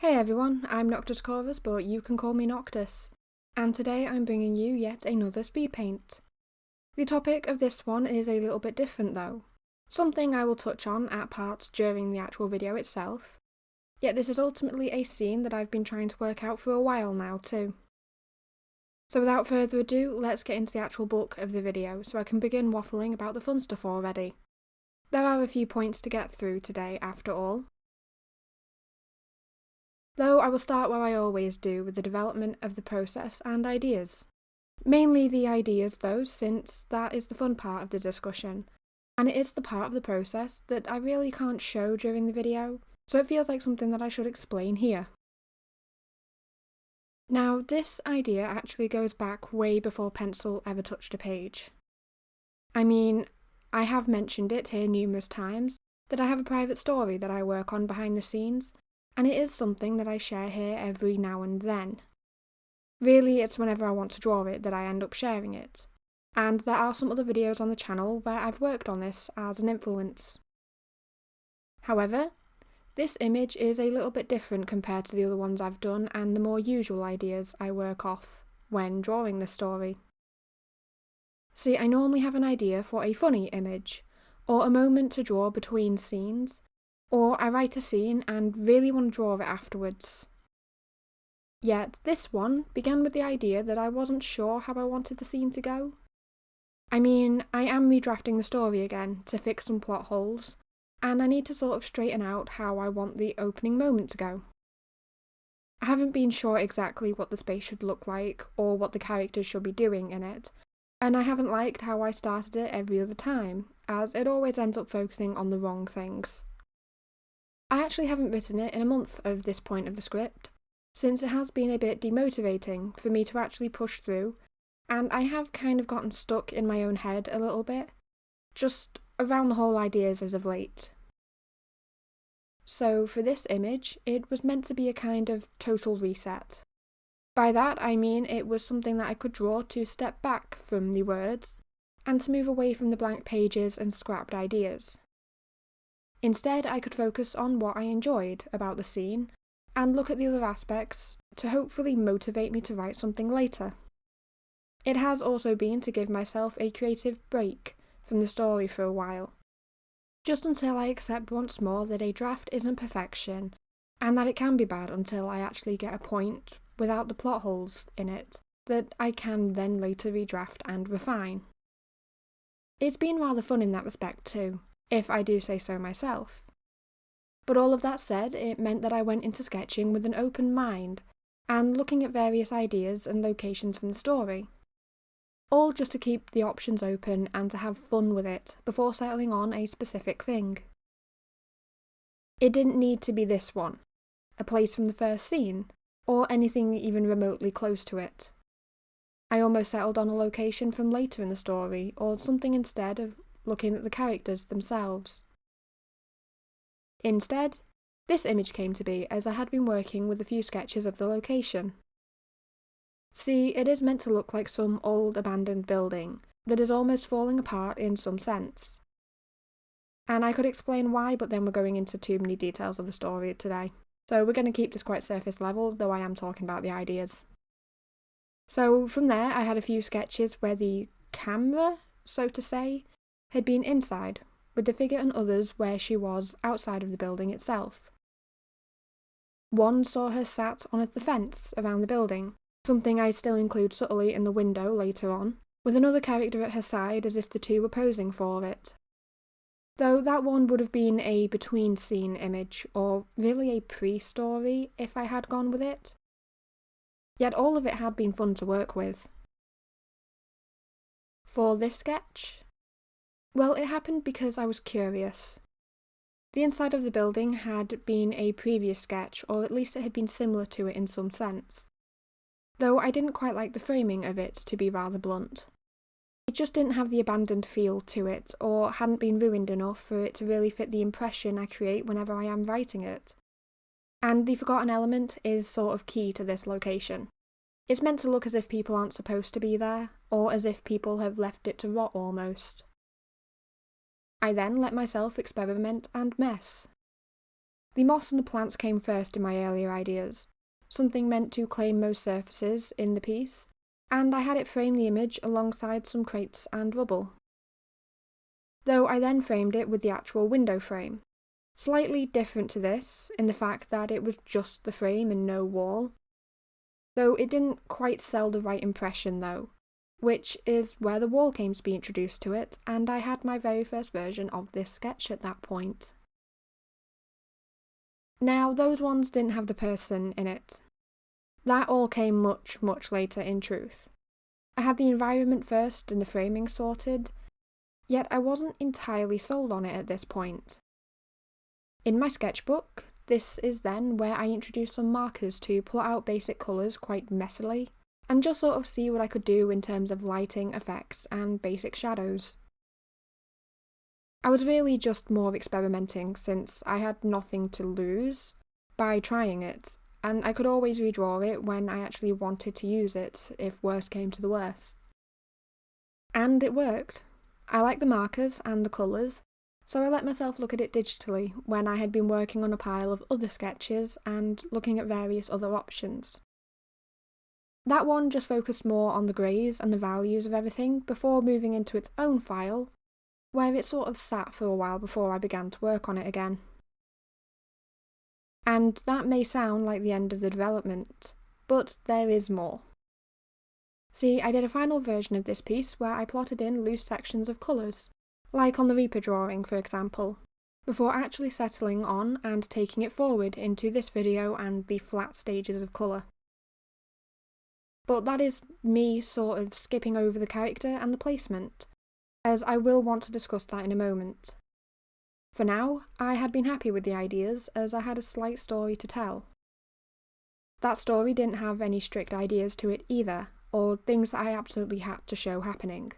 Hey everyone, I'm Noctis Corvus, but you can call me Noctis, and today I'm bringing you yet another speed paint. The topic of this one is a little bit different though, something I will touch on at parts during the actual video itself, yet this is ultimately a scene that I've been trying to work out for a while now too. So without further ado, let's get into the actual bulk of the video so I can begin waffling about the fun stuff already. There are a few points to get through today after all. Though I will start where I always do, with the development of the process and ideas. Mainly the ideas though, since that is the fun part of the discussion, and it is the part of the process that I really can't show during the video, so it feels like something that I should explain here. Now, this idea actually goes back way before pencil ever touched a page. I mean, I have mentioned it here numerous times, that I have a private story that I work on behind the scenes, and it is something that I share here every now and then. Really, it's whenever I want to draw it that I end up sharing it, and there are some other videos on the channel where I've worked on this as an influence. However, this image is a little bit different compared to the other ones I've done and the more usual ideas I work off when drawing this story. See, I normally have an idea for a funny image, or a moment to draw between scenes, or I write a scene and really want to draw it afterwards. Yet this one began with the idea that I wasn't sure how I wanted the scene to go. I mean, I am redrafting the story again to fix some plot holes, and I need to sort of straighten out how I want the opening moment to go. I haven't been sure exactly what the space should look like or what the characters should be doing in it, and I haven't liked how I started it every other time, as it always ends up focusing on the wrong things. I actually haven't written it in a month of this point of the script, since it has been a bit demotivating for me to actually push through, and I have kind of gotten stuck in my own head a little bit, just around the whole ideas as of late. So for this image, it was meant to be a kind of total reset. By that I mean it was something that I could draw to step back from the words, and to move away from the blank pages and scrapped ideas. Instead, I could focus on what I enjoyed about the scene, and look at the other aspects to hopefully motivate me to write something later. It has also been to give myself a creative break from the story for a while, just until I accept once more that a draft isn't perfection, and that it can be bad until I actually get a point without the plot holes in it that I can then later redraft and refine. It's been rather fun in that respect too, if I do say so myself. But all of that said, it meant that I went into sketching with an open mind, and looking at various ideas and locations from the story. All just to keep the options open and to have fun with it before settling on a specific thing. It didn't need to be this one, a place from the first scene, or anything even remotely close to it. I almost settled on a location from later in the story, or something instead of looking at the characters themselves. Instead, this image came to be as I had been working with a few sketches of the location. See, it is meant to look like some old abandoned building that is almost falling apart in some sense. And I could explain why, but then we're going into too many details of the story today. So we're going to keep this quite surface level, though I am talking about the ideas. So from there, I had a few sketches where the camera, so to say, had been inside, with the figure and others where she was outside of the building itself. One saw her sat on the fence around the building, something I still include subtly in the window later on, with another character at her side as if the two were posing for it. Though that one would have been a between-scene image, or really a pre-story if I had gone with it. Yet all of it had been fun to work with. For this sketch? Well, it happened because I was curious. The inside of the building had been a previous sketch, or at least it had been similar to it in some sense. Though I didn't quite like the framing of it, to be rather blunt. It just didn't have the abandoned feel to it, or hadn't been ruined enough for it to really fit the impression I create whenever I am writing it. And the forgotten element is sort of key to this location. It's meant to look as if people aren't supposed to be there, or as if people have left it to rot almost. I then let myself experiment and mess. The moss and the plants came first in my earlier ideas, something meant to claim most surfaces in the piece, and I had it frame the image alongside some crates and rubble. Though I then framed it with the actual window frame. Slightly different to this, in the fact that it was just the frame and no wall. Though it didn't quite sell the right impression though, which is where the wall came to be introduced to it, and I had my very first version of this sketch at that point. Now, those ones didn't have the person in it. That all came much, much later in truth. I had the environment first and the framing sorted, yet I wasn't entirely sold on it at this point. In my sketchbook, this is then where I introduced some markers to plot out basic colours quite messily, and just sort of see what I could do in terms of lighting, effects, and basic shadows. I was really just more experimenting since I had nothing to lose by trying it, and I could always redraw it when I actually wanted to use it if worst came to the worst. And it worked. I liked the markers and the colours, so I let myself look at it digitally when I had been working on a pile of other sketches and looking at various other options. That one just focused more on the greys and the values of everything before moving into its own file, where it sort of sat for a while before I began to work on it again. And that may sound like the end of the development, but there is more. See, I did a final version of this piece where I plotted in loose sections of colours, like on the Reaper drawing for example, before actually settling on and taking it forward into this video and the flat stages of colour. But that is me sort of skipping over the character and the placement, as I will want to discuss that in a moment. For now, I had been happy with the ideas as I had a slight story to tell. That story didn't have any strict ideas to it either, or things that I absolutely had to show happening.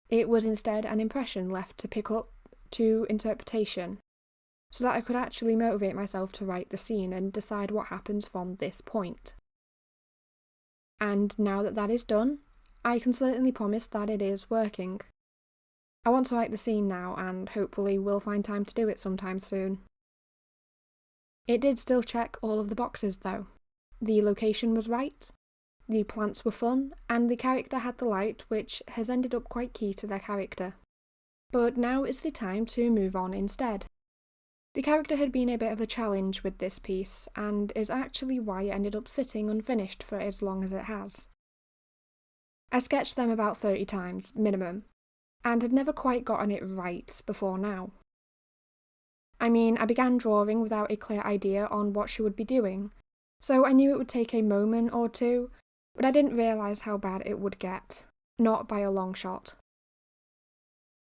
It was instead an impression left to pick up to interpretation, so that I could actually motivate myself to write the scene and decide what happens from this point. And now that that is done, I can certainly promise that it is working. I want to write the scene now and hopefully will find time to do it sometime soon. It did still check all of the boxes though. The location was right, the plants were fun, and the character had the light, which has ended up quite key to their character. But now is the time to move on instead. The character had been a bit of a challenge with this piece, and is actually why it ended up sitting unfinished for as long as it has. I sketched them about 30 times, minimum, and had never quite gotten it right before now. I mean, I began drawing without a clear idea on what she would be doing, so I knew it would take a moment or two, but I didn't realise how bad it would get, not by a long shot.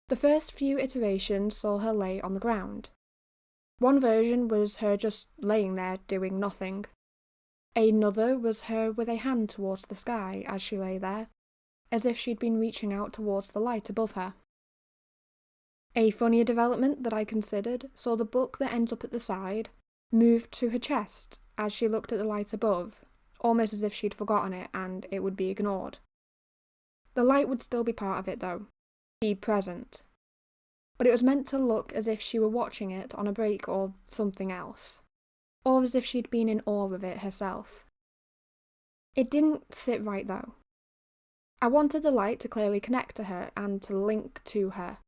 The first few iterations saw her lay on the ground. One version was her just laying there doing nothing. Another was her with a hand towards the sky as she lay there, as if she'd been reaching out towards the light above her. A funnier development that I considered saw the book that ends up at the side moved to her chest as she looked at the light above, almost as if she'd forgotten it and it would be ignored. The light would still be part of it though, be present, but it was meant to look as if she were watching it on a break or something else, or as if she'd been in awe of it herself. It didn't sit right though. I wanted the light to clearly connect to her and to link to her.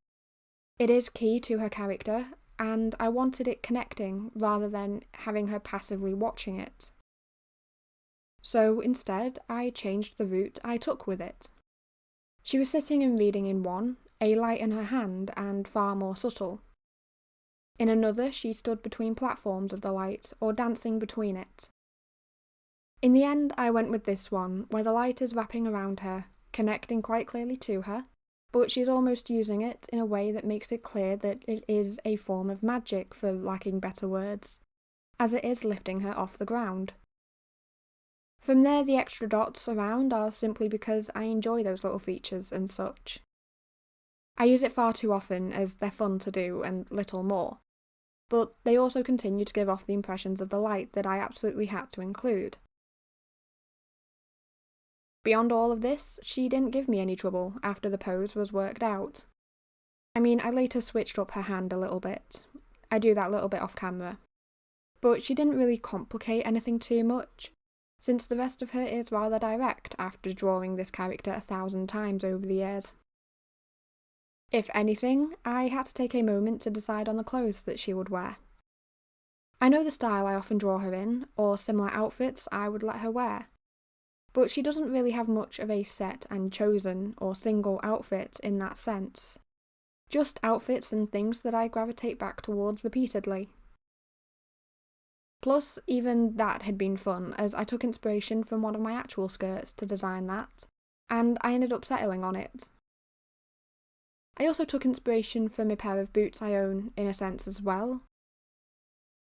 It is key to her character, and I wanted it connecting rather than having her passively watching it. So instead, I changed the route I took with it. She was sitting and reading in one, a light in her hand and far more subtle. In another, she stood between platforms of the light or dancing between it. In the end, I went with this one, where the light is wrapping around her, connecting quite clearly to her, but she's almost using it in a way that makes it clear that it is a form of magic, for lacking better words, as it is lifting her off the ground. From there, the extra dots around are simply because I enjoy those little features and such. I use it far too often as they're fun to do and little more, but they also continue to give off the impressions of the light that I absolutely had to include. Beyond all of this, she didn't give me any trouble after the pose was worked out. I mean, I later switched up her hand a little bit. I do that little bit off camera. but she didn't really complicate anything too much, since the rest of her is rather direct after drawing this character 1,000 times over the years. If anything, I had to take a moment to decide on the clothes that she would wear. I know the style I often draw her in, or similar outfits I would let her wear, but she doesn't really have much of a set and chosen or single outfit in that sense. Just outfits and things that I gravitate back towards repeatedly. Plus, even that had been fun, as I took inspiration from one of my actual skirts to design that, and I ended up settling on it. I also took inspiration from a pair of boots I own, in a sense as well.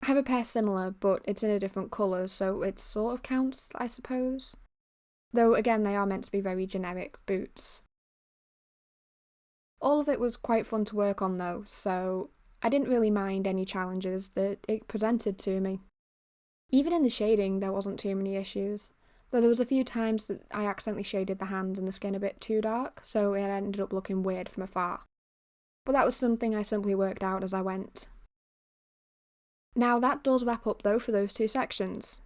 I have a pair similar, but it's in a different colour, so it sort of counts, I suppose. Though again, they are meant to be very generic boots. All of it was quite fun to work on though, so I didn't really mind any challenges that it presented to me. Even in the shading, there wasn't too many issues, though there was a few times that I accidentally shaded the hands and the skin a bit too dark, so it ended up looking weird from afar. But that was something I simply worked out as I went. Now that does wrap up though for those two sections.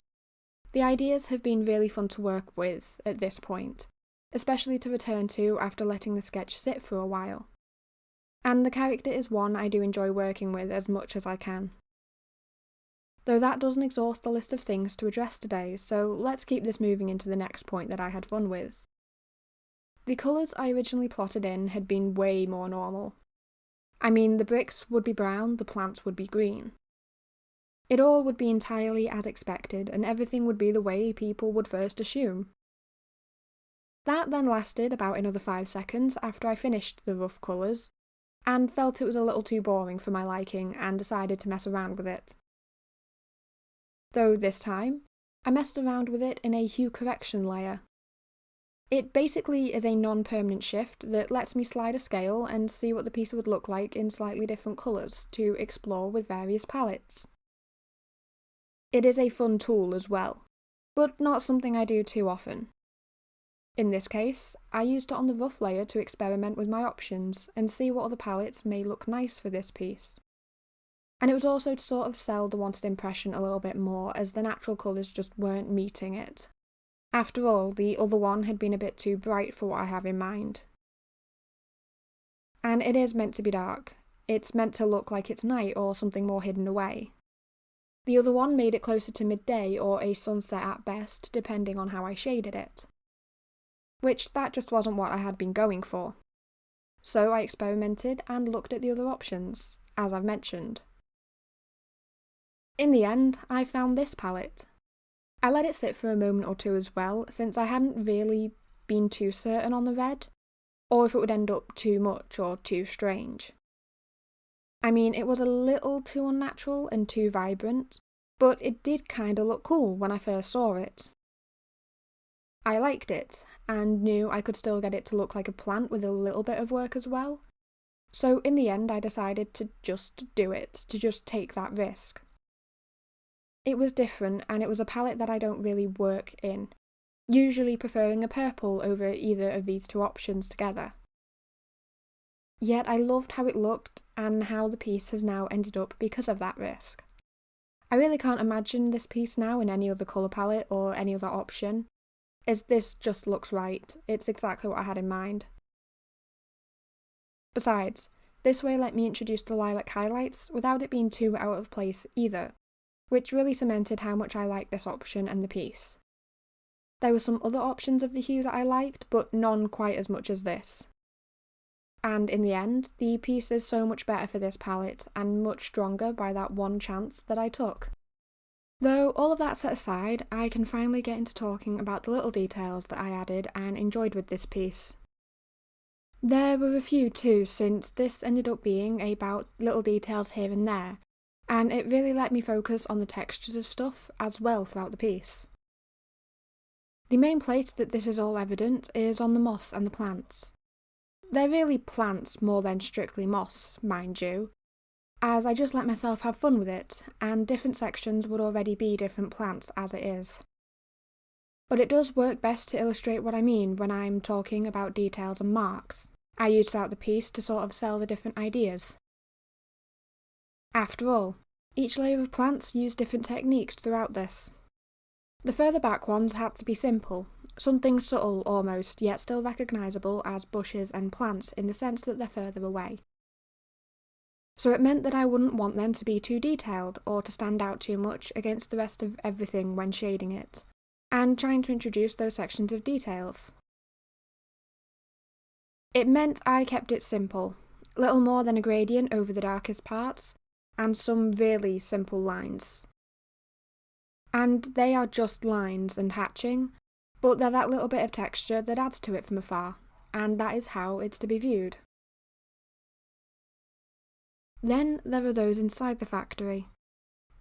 The ideas have been really fun to work with at this point, especially to return to after letting the sketch sit for a while. And the character is one I do enjoy working with as much as I can. Though that doesn't exhaust the list of things to address today, so let's keep this moving into the next point that I had fun with. The colours I originally plotted in had been way more normal. I mean, the bricks would be brown, the plants would be green. It all would be entirely as expected, and everything would be the way people would first assume. That then lasted about another 5 seconds after I finished the rough colours, and felt it was a little too boring for my liking and decided to mess around with it. Though this time, I messed around with it in a hue correction layer. It basically is a non-permanent shift that lets me slide a scale and see what the piece would look like in slightly different colours to explore with various palettes. It is a fun tool as well, but not something I do too often. In this case, I used it on the rough layer to experiment with my options and see what other palettes may look nice for this piece. And it was also to sort of sell the wanted impression a little bit more, as the natural colours just weren't meeting it. After all, the other one had been a bit too bright for what I have in mind. And it is meant to be dark. It's meant to look like it's night or something more hidden away. The other one made it closer to midday or a sunset at best, depending on how I shaded it. Which that just wasn't what I had been going for. So I experimented and looked at the other options, as I've mentioned. In the end, I found this palette. I let it sit for a moment or two as well, since I hadn't really been too certain on the red, or if it would end up too much or too strange. I mean, it was a little too unnatural and too vibrant, but it did kinda look cool when I first saw it. I liked it, and knew I could still get it to look like a plant with a little bit of work as well. So in the end I decided to just do it, to just take that risk. It was different, and it was a palette that I don't really work in, usually preferring a purple over either of these two options together. Yet I loved how it looked and how the piece has now ended up because of that risk. I really can't imagine this piece now in any other colour palette or any other option, as this just looks right. It's exactly what I had in mind. Besides, this way let me introduce the lilac highlights without it being too out of place either, which really cemented how much I liked this option and the piece. There were some other options of the hue that I liked, but none quite as much as this. And in the end, the piece is so much better for this palette, and much stronger by that one chance that I took. Though all of that set aside, I can finally get into talking about the little details that I added and enjoyed with this piece. There were a few too, since this ended up being about little details here and there, and it really let me focus on the textures of stuff as well throughout the piece. The main place that this is all evident is on the moss and the plants. They're really plants more than strictly moss, mind you, as I just let myself have fun with it, and different sections would already be different plants as it is. But it does work best to illustrate what I mean when I'm talking about details and marks. I use throughout the piece to sort of sell the different ideas. After all, Each layer of plants used different techniques throughout this. The further back ones had to be simple, something subtle almost, yet still recognisable as bushes and plants in the sense that they're further away. So it meant that I wouldn't want them to be too detailed or to stand out too much against the rest of everything when shading it, and trying to introduce those sections of details. It meant I kept it simple, little more than a gradient over the darkest parts, and some really simple lines. And they are just lines and hatching, but they're that little bit of texture that adds to it from afar, and that is how it's to be viewed. Then there are those inside the factory.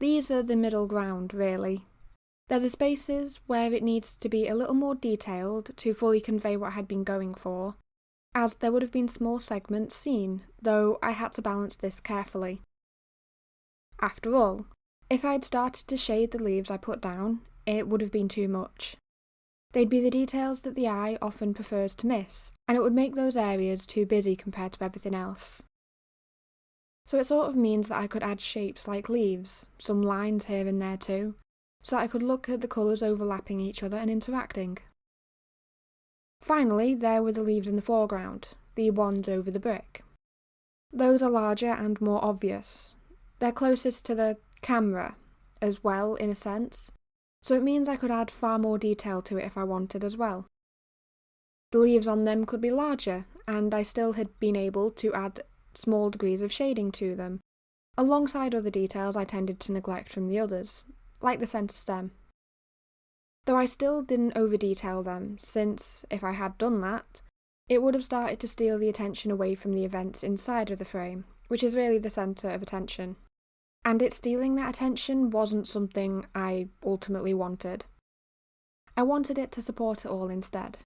These are the middle ground, really. They're the spaces where it needs to be a little more detailed to fully convey what I had been going for, as there would have been small segments seen, though I had to balance this carefully. After all, if I'd started to shade the leaves I put down, it would have been too much. They'd be the details that the eye often prefers to miss, and it would make those areas too busy compared to everything else. So it sort of means that I could add shapes like leaves, some lines here and there too, so that I could look at the colours overlapping each other and interacting. Finally, there were the leaves in the foreground, the ones over the brick. Those are larger and more obvious. They're closest to the camera as well, in a sense, so it means I could add far more detail to it if I wanted as well. The leaves on them could be larger, and I still had been able to add small degrees of shading to them, alongside other details I tended to neglect from the others, like the centre stem. Though I still didn't over-detail them, since, if I had done that, it would have started to steal the attention away from the events inside of the frame, which is really the centre of attention. And it stealing that attention wasn't something I ultimately wanted. I wanted it to support it all instead.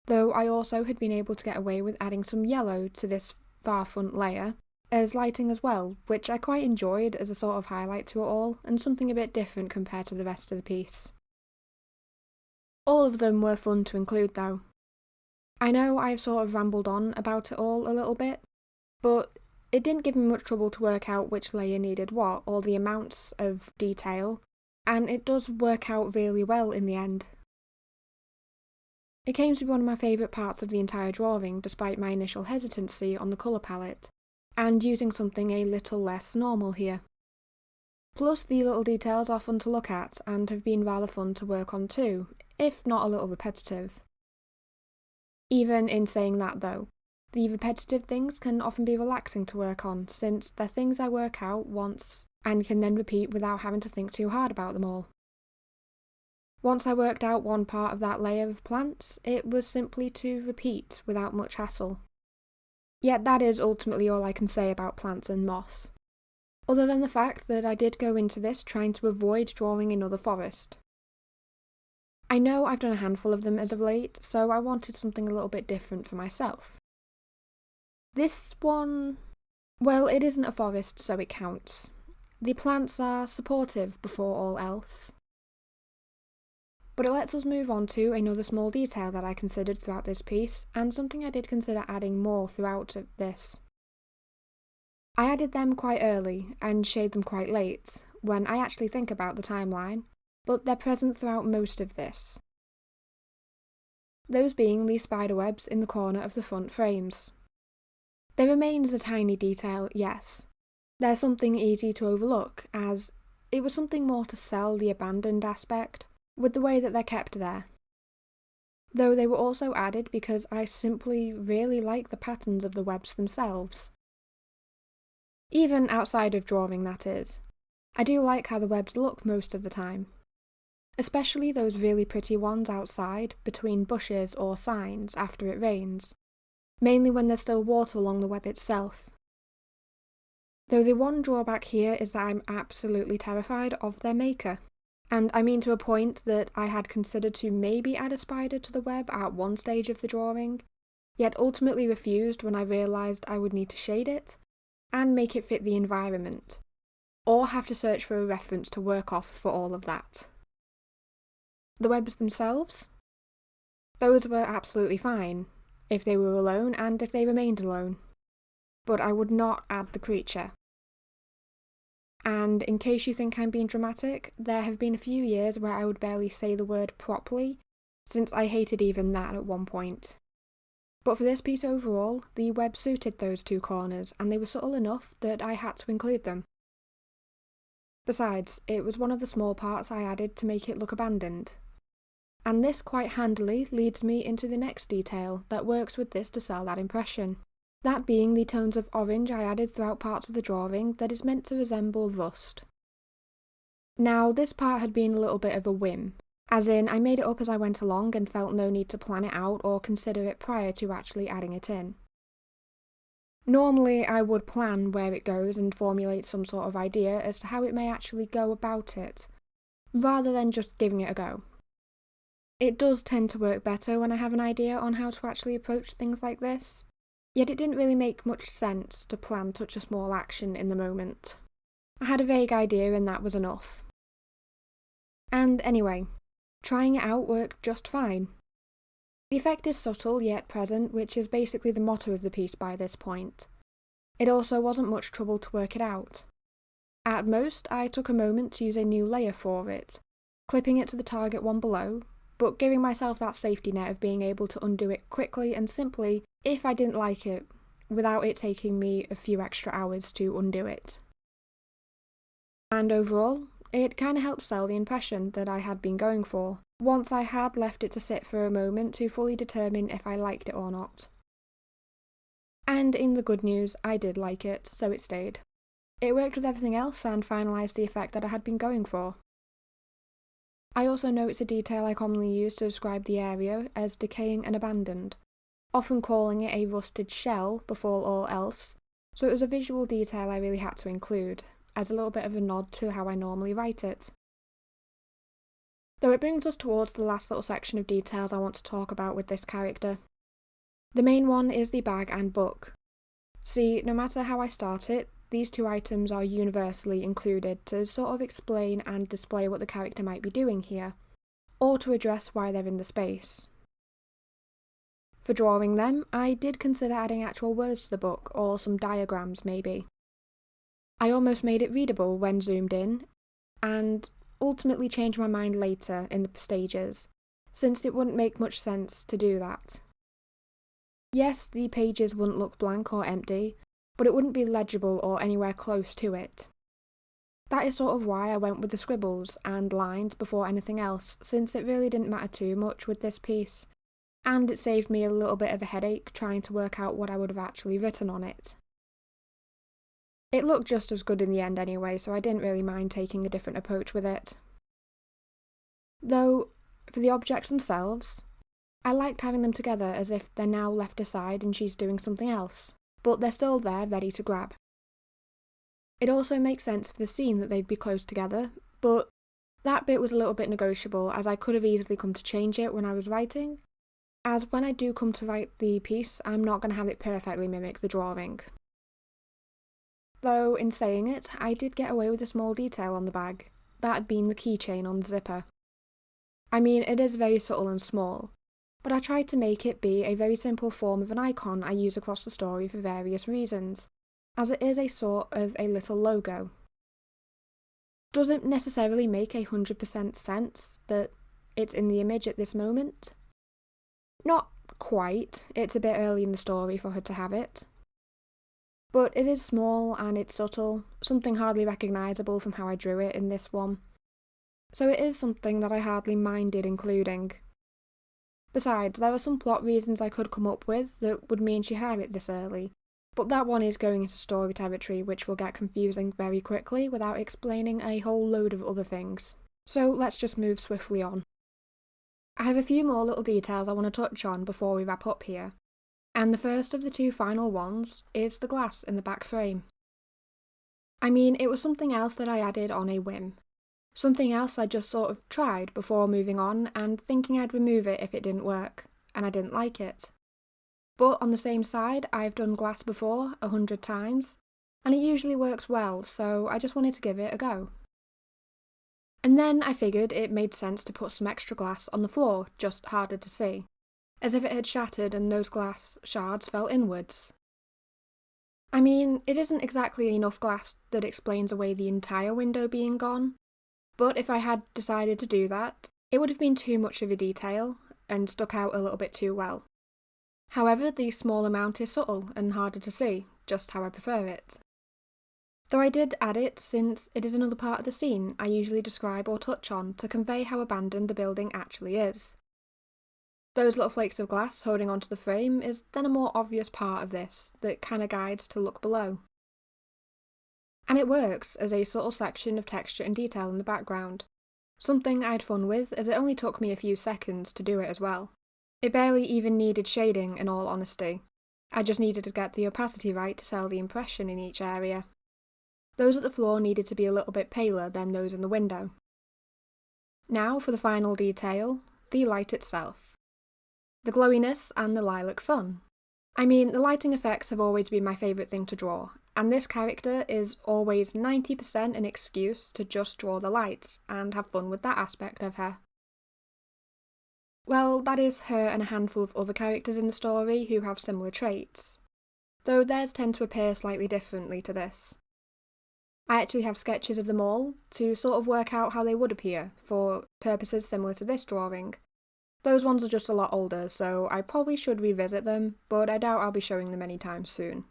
Though I also had been able to get away with adding some yellow to this far front layer, as lighting as well, which I quite enjoyed as a sort of highlight to it all, and something a bit different compared to the rest of the piece. All of them were fun to include though. I know I've sort of rambled on about it all a little bit, but it didn't give me much trouble to work out which layer needed what, or the amounts of detail, and it does work out really well in the end. It came to be one of my favourite parts of the entire drawing, despite my initial hesitancy on the colour palette, and using something a little less normal here. Plus, the little details are fun to look at, and have been rather fun to work on too, if not a little repetitive. Even in saying that though, the repetitive things can often be relaxing to work on, since they're things I work out once and can then repeat without having to think too hard about them all. Once I worked out one part of that layer of plants, it was simply to repeat without much hassle. Yet that is ultimately all I can say about plants and moss, other than the fact that I did go into this trying to avoid drawing another forest. I know I've done a handful of them as of late, so I wanted something a little bit different for myself. This one, well, it isn't a forest, so it counts. The plants are supportive before all else. But it lets us move on to another small detail that I considered throughout this piece, and something I did consider adding more throughout this. I added them quite early, and shade them quite late, when I actually think about the timeline, but they're present throughout most of this. Those being the spiderwebs in the corner of the front frames. They remain as a tiny detail, yes. They're something easy to overlook, as it was something more to sell the abandoned aspect, with the way that they're kept there. Though they were also added because I simply really like the patterns of the webs themselves. Even outside of drawing, that is. I do like how the webs look most of the time. Especially those really pretty ones outside, between bushes or signs after it rains. Mainly when there's still water along the web itself. Though the one drawback here is that I'm absolutely terrified of their maker. And I mean to a point that I had considered to maybe add a spider to the web at one stage of the drawing, yet ultimately refused when I realised I would need to shade it, and make it fit the environment, or have to search for a reference to work off for all of that. The webs themselves? Those were absolutely fine, if they were alone and if they remained alone. But I would not add the creature. And in case you think I'm being dramatic, there have been a few years where I would barely say the word properly, since I hated even that at one point. But for this piece overall, the web suited those two corners, and they were subtle enough that I had to include them. Besides, it was one of the small parts I added to make it look abandoned. And this quite handily leads me into the next detail that works with this to sell that impression. That being the tones of orange I added throughout parts of the drawing that is meant to resemble rust. Now, this part had been a little bit of a whim, as in I made it up as I went along and felt no need to plan it out or consider it prior to actually adding it in. Normally, I would plan where it goes and formulate some sort of idea as to how it may actually go about it, rather than just giving it a go. It does tend to work better when I have an idea on how to actually approach things like this, yet it didn't really make much sense to plan such a small action in the moment. I had a vague idea and that was enough. And anyway, trying it out worked just fine. The effect is subtle yet present, which is basically the motto of the piece by this point. It also wasn't much trouble to work it out. At most, I took a moment to use a new layer for it, clipping it to the target one below, but giving myself that safety net of being able to undo it quickly and simply if I didn't like it, without it taking me a few extra hours to undo it. And overall, it kind of helped sell the impression that I had been going for, once I had left it to sit for a moment to fully determine if I liked it or not. And in the good news, I did like it, so it stayed. It worked with everything else and finalised the effect that I had been going for. I also know it's a detail I commonly use to describe the area as decaying and abandoned, often calling it a rusted shell before all else, so it was a visual detail I really had to include, as a little bit of a nod to how I normally write it. Though it brings us towards the last little section of details I want to talk about with this character. The main one is the bag and book. See, no matter how I start it, these two items are universally included to sort of explain and display what the character might be doing here, or to address why they're in the space. For drawing them, I did consider adding actual words to the book, or some diagrams maybe. I almost made it readable when zoomed in, and ultimately changed my mind later in the stages, since it wouldn't make much sense to do that. Yes, the pages wouldn't look blank or empty, but it wouldn't be legible or anywhere close to it. That is sort of why I went with the scribbles and lines before anything else, since it really didn't matter too much with this piece, and it saved me a little bit of a headache trying to work out what I would have actually written on it. It looked just as good in the end anyway, so I didn't really mind taking a different approach with it. Though, for the objects themselves, I liked having them together as if they're now left aside and she's doing something else, but they're still there ready to grab. It also makes sense for the scene that they'd be close together, but that bit was a little bit negotiable as I could have easily come to change it when I was writing, as when I do come to write the piece, I'm not going to have it perfectly mimic the drawing. Though, in saying it, I did get away with a small detail on the bag, that being the keychain on the zipper. I mean, it is very subtle and small, but I tried to make it be a very simple form of an icon I use across the story for various reasons, as it is a sort of a little logo. Doesn't necessarily make 100% sense that it's in the image at this moment. Not quite, it's a bit early in the story for her to have it. But it is small and it's subtle, something hardly recognisable from how I drew it in this one. So it is something that I hardly minded including. Besides, there are some plot reasons I could come up with that would mean she had it this early, but that one is going into story territory which will get confusing very quickly without explaining a whole load of other things. So let's just move swiftly on. I have a few more little details I want to touch on before we wrap up here. And the first of the two final ones is the glass in the back frame. I mean, it was something else that I added on a whim. Something else I just sort of tried before moving on and thinking I'd remove it if it didn't work, and I didn't like it. But on the same side, I've done glass before 100 times, and it usually works well, so I just wanted to give it a go. And then I figured it made sense to put some extra glass on the floor, just harder to see, as if it had shattered and those glass shards fell inwards. I mean, it isn't exactly enough glass that explains away the entire window being gone, but if I had decided to do that, it would have been too much of a detail and stuck out a little bit too well. However, the small amount is subtle and harder to see, just how I prefer it. Though I did add it since it is another part of the scene I usually describe or touch on to convey how abandoned the building actually is. Those little flakes of glass holding onto the frame is then a more obvious part of this that kinda guides to look below. And it works as a subtle section of texture and detail in the background, something I had fun with as it only took me a few seconds to do it as well. It barely even needed shading in all honesty. I just needed to get the opacity right to sell the impression in each area. Those at the floor needed to be a little bit paler than those in the window. Now for the final detail, the light itself. The glowiness and the lilac fun. I mean, the lighting effects have always been my favourite thing to draw, and this character is always 90% an excuse to just draw the lights and have fun with that aspect of her. Well, that is her and a handful of other characters in the story who have similar traits, though theirs tend to appear slightly differently to this. I actually have sketches of them all to sort of work out how they would appear for purposes similar to this drawing. Those ones are just a lot older, so I probably should revisit them, but I doubt I'll be showing them anytime soon.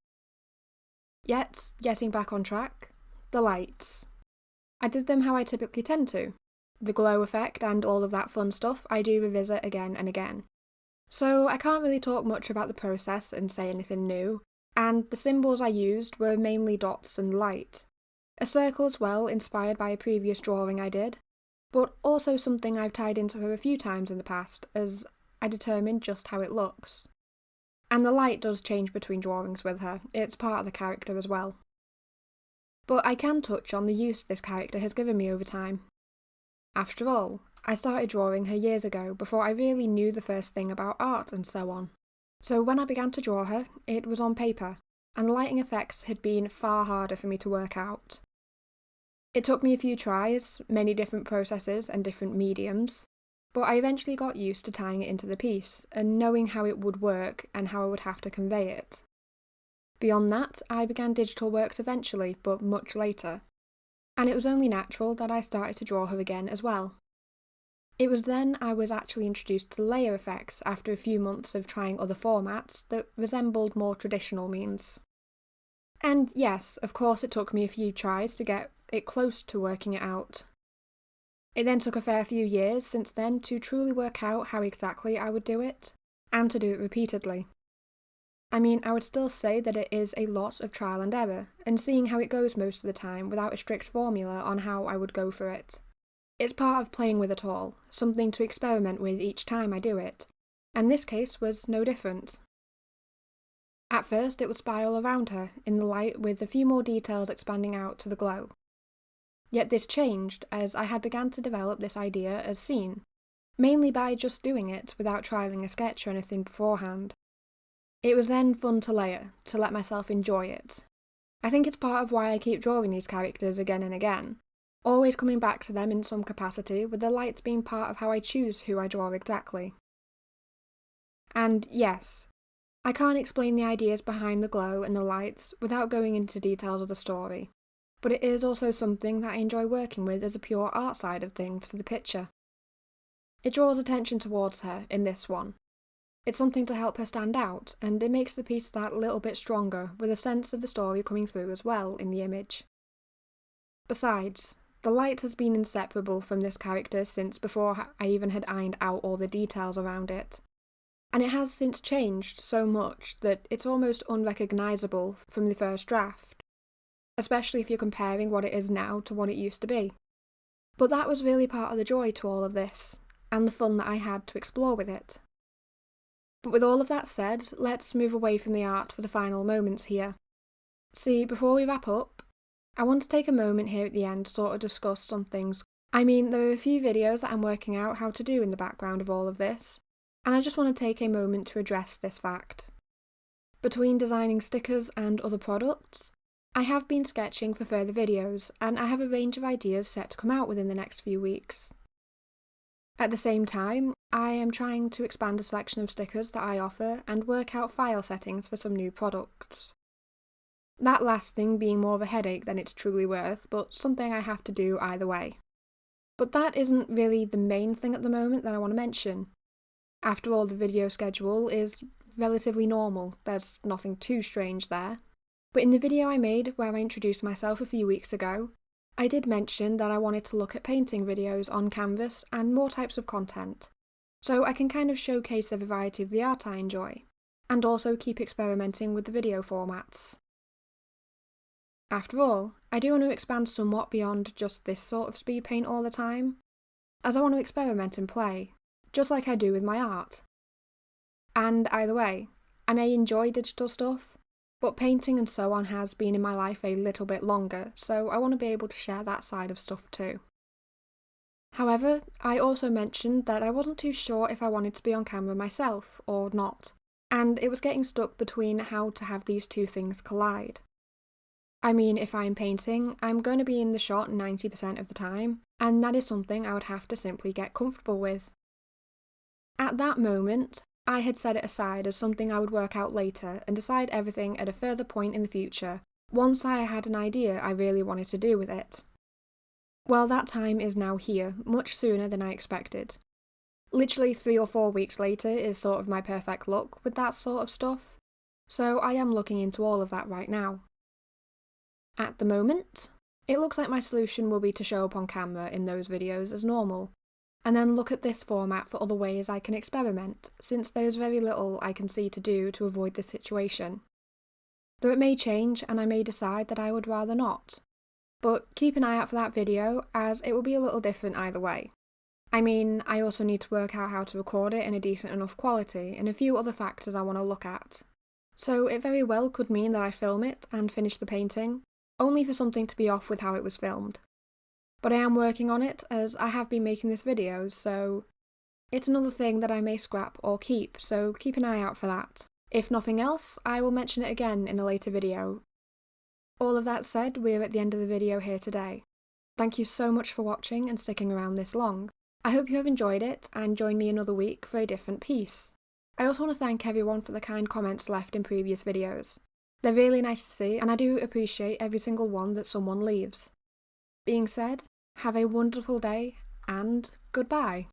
Yet, getting back on track, the lights. I did them how I typically tend to. The glow effect and all of that fun stuff I do revisit again and again. So I can't really talk much about the process and say anything new, and the symbols I used were mainly dots and light. A circle as well, inspired by a previous drawing I did, but also something I've tied into her a few times in the past as I determined just how it looks. And the light does change between drawings with her, it's part of the character as well. But I can touch on the use this character has given me over time. After all, I started drawing her years ago before I really knew the first thing about art and so on. So when I began to draw her, it was on paper, and the lighting effects had been far harder for me to work out. It took me a few tries, many different processes and different mediums, but I eventually got used to tying it into the piece and knowing how it would work and how I would have to convey it. Beyond that, I began digital works eventually, but much later, and it was only natural that I started to draw her again as well. It was then I was actually introduced to layer effects after a few months of trying other formats that resembled more traditional means. And yes, of course it took me a few tries to get it close to working it out. It then took a fair few years since then to truly work out how exactly I would do it, and to do it repeatedly. I mean, I would still say that it is a lot of trial and error, and seeing how it goes most of the time without a strict formula on how I would go for it. It's part of playing with it all, something to experiment with each time I do it, and this case was no different. At first it would spiral around her, in the light with a few more details expanding out to the glow. Yet this changed as I had begun to develop this idea as seen, mainly by just doing it without trialling a sketch or anything beforehand. It was then fun to layer, to let myself enjoy it. I think it's part of why I keep drawing these characters again and again, always coming back to them in some capacity, with the lights being part of how I choose who I draw exactly. And yes, I can't explain the ideas behind the glow and the lights without going into details of the story, but it is also something that I enjoy working with as a pure art side of things for the picture. It draws attention towards her in this one. It's something to help her stand out, and it makes the piece that little bit stronger with a sense of the story coming through as well in the image. Besides, the light has been inseparable from this character since before I even had ironed out all the details around it. And it has since changed so much that it's almost unrecognisable from the first draft, especially if you're comparing what it is now to what it used to be. But that was really part of the joy to all of this, and the fun that I had to explore with it. But with all of that said, let's move away from the art for the final moments here. See, before we wrap up, I want to take a moment here at the end to sort of discuss some things. I mean, there are a few videos that I'm working out how to do in the background of all of this, and I just want to take a moment to address this fact. Between designing stickers and other products, I have been sketching for further videos, and I have a range of ideas set to come out within the next few weeks. At the same time, I am trying to expand a selection of stickers that I offer and work out file settings for some new products. That last thing being more of a headache than it's truly worth, but something I have to do either way. But that isn't really the main thing at the moment that I want to mention. After all, the video schedule is relatively normal, there's nothing too strange there. But in the video I made where I introduced myself a few weeks ago, I did mention that I wanted to look at painting videos on canvas and more types of content, so I can kind of showcase a variety of the art I enjoy, and also keep experimenting with the video formats. After all, I do want to expand somewhat beyond just this sort of speed paint all the time, as I want to experiment and play, just like I do with my art. And either way, I may enjoy digital stuff, but painting and so on has been in my life a little bit longer, so I want to be able to share that side of stuff too. However, I also mentioned that I wasn't too sure if I wanted to be on camera myself or not, and it was getting stuck between how to have these two things collide. I mean, if I'm painting, I'm going to be in the shot 90% of the time, and that is something I would have to simply get comfortable with. At that moment, I had set it aside as something I would work out later and decide everything at a further point in the future, once I had an idea I really wanted to do with it. Well, that time is now here, much sooner than I expected. Literally 3 or 4 weeks later is sort of my perfect look with that sort of stuff, so I am looking into all of that right now. At the moment, it looks like my solution will be to show up on camera in those videos as normal, and then look at this format for other ways I can experiment, since there's very little I can see to do to avoid this situation. Though it may change and I may decide that I would rather not. But keep an eye out for that video, as it will be a little different either way. I mean, I also need to work out how to record it in a decent enough quality, and a few other factors I want to look at. So it very well could mean that I film it and finish the painting, only for something to be off with how it was filmed. But I am working on it, as I have been making this video, so it's another thing that I may scrap or keep, so keep an eye out for that. If nothing else, I will mention it again in a later video. All of that said, we're at the end of the video here today. Thank you so much for watching and sticking around this long. I hope you have enjoyed it, and join me another week for a different piece. I also want to thank everyone for the kind comments left in previous videos. They're really nice to see, and I do appreciate every single one that someone leaves. Being said, have a wonderful day, and goodbye.